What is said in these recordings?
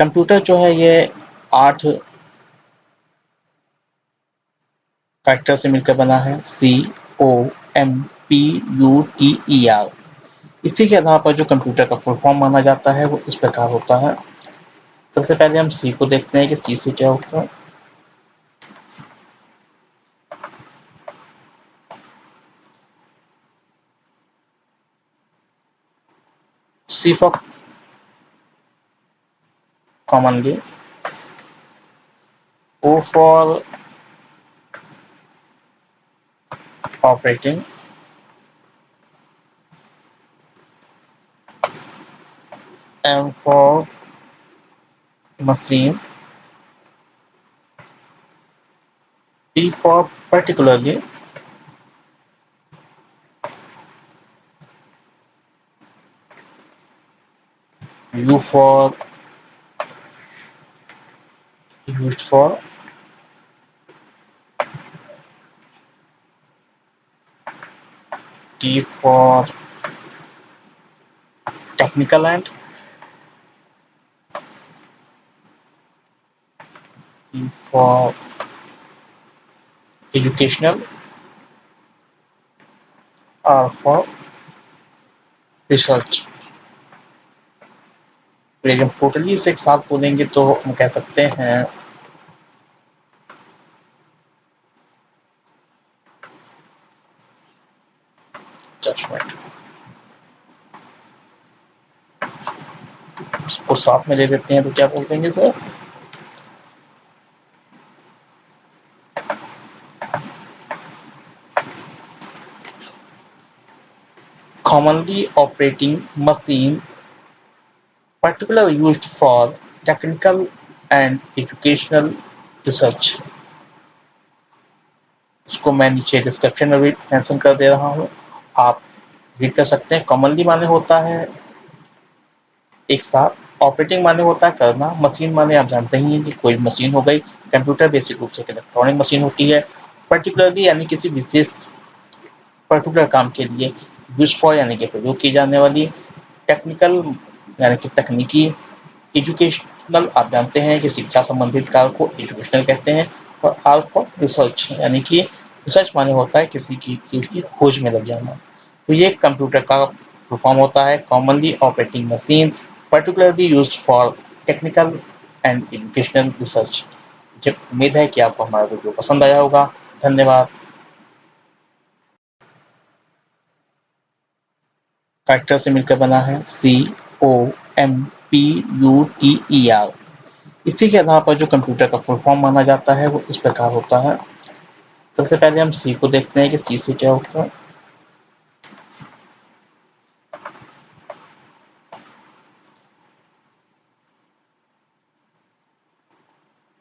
Computer जो है ये 8 कैरेक्टर से मिलकर बना है। COMPUTER। इसी के आधार पर जो कंप्यूटर का फुल फॉर्म माना जाता है वो इस प्रकार होता है। सबसे पहले हम सी को देखते हैं कि सी से क्या होता है। C for commonly, O for operating, M for machine, P for particularly, U for used for, T for technical and, E for educational, R for research। तो जब टोटली इसे एक साथ बोलेंगे तो हम कह सकते हैं जजमेंट। इसको साथ में ले लेते हैं तो क्या बोल देंगे sir? Commonly operating machine, particularly used for technical and educational research। इसको मैं नीचे डिस्क्रिप्शन में भी मेंशन कर दे रहा हूँ, आप रीड कर सकते हैं। कॉमनली माने होता है एक साथ, ऑपरेटिंग माने होता है करना, मशीन माने आप जानते ही हैं कि कोई मशीन हो गई। कंप्यूटर बेसिक रूप से एक इलेक्ट्रॉनिक मशीन होती है। पर्टिकुलरली यानी किसी विशेष पर्टिकुलर काम के लिए, यूज फॉर यानी कि प्रयोग की जाने वाली, टेक्निकल यानी कि तकनीकी, एजुकेशनल आप जानते हैं कि शिक्षा संबंधित कार्य को एजुकेशनल कहते हैं, और आर फॉर रिसर्च यानी कि रिसर्च माने होता है किसी की चीज की खोज में लग जाना। तो ये कंप्यूटर का फुल फॉर्म होता है commonly operating machine, particularly used for technical and educational research. मुझे उम्मीद है कि आपको हमारा वीडियो पसंद आया होगा। धन्यवाद। कैरेक्टर से मिलकर बना है। COMPUTER। इसी के आधार पर जो कंप्यूटर का फुल फॉर्म माना जाता है वो इस प्रकार होता है। सबसे पहले हम सी को देखते हैं कि सी से क्या होता है।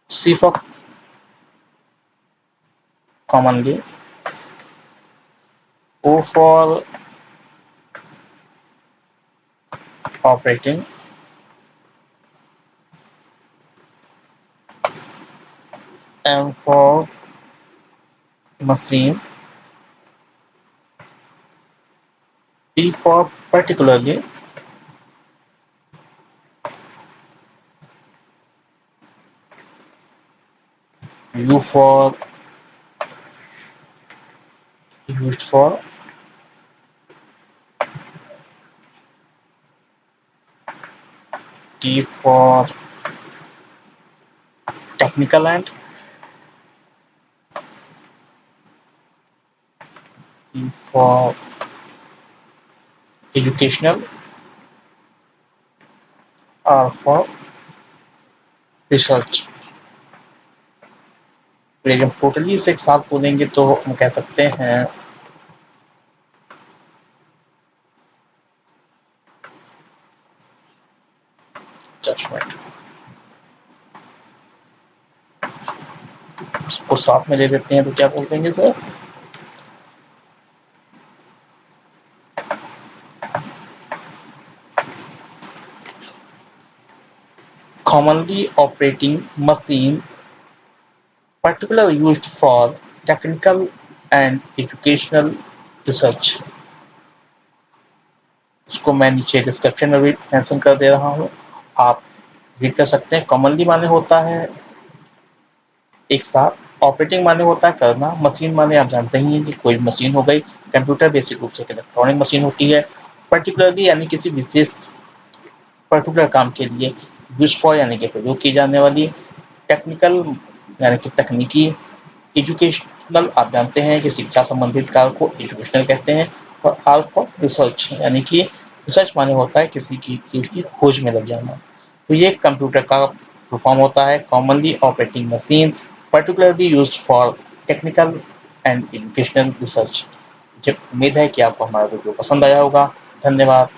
C for commonly, O for operating, M for machine, P for particularly, U for used for, T for technical and, E for educational, R for research। जब टोटली इसे एक साथ बोलेंगे तो हम कह सकते हैं जजमेंट। इसको साथ में ले लेते हैं तो क्या बोल देंगे sir? Commonly operating machine, particularly used for technical and educational research। इसको मैं नीचे डिस्क्रिप्शन में भी मेंशन कर दे रहा हूँ, आप रीड कर सकते हैं। कॉमनली माने होता है एक साथ। ऑपरेटिंग माने होता है करना। मशीन माने आप जानते ही हैं कि कोई मशीन हो गई। कंप्यूटर बेसिक रूप से एक इलेक्ट्रॉनिक मशीन होती है। पर्टिकुलरली यानी किसी विशेष पर्टिकुलर काम के लिए। यूज फॉर यानी कि प्रयोग की जाने वाली। टेक्निकल यानी कि तकनीकी। एजुकेशनल आप जानते हैं कि शिक्षा संबंधित कार्य को एजुकेशनल कहते हैं। और आर फॉर रिसर्च यानी कि रिसर्च माने होता है किसी की चीज की खोज में लग जाना। तो ये कंप्यूटर का फुल फॉर्म होता है commonly operating machine, particularly used for technical and educational research. मुझे उम्मीद है कि आपको हमारा वीडियो पसंद आया होगा। धन्यवाद।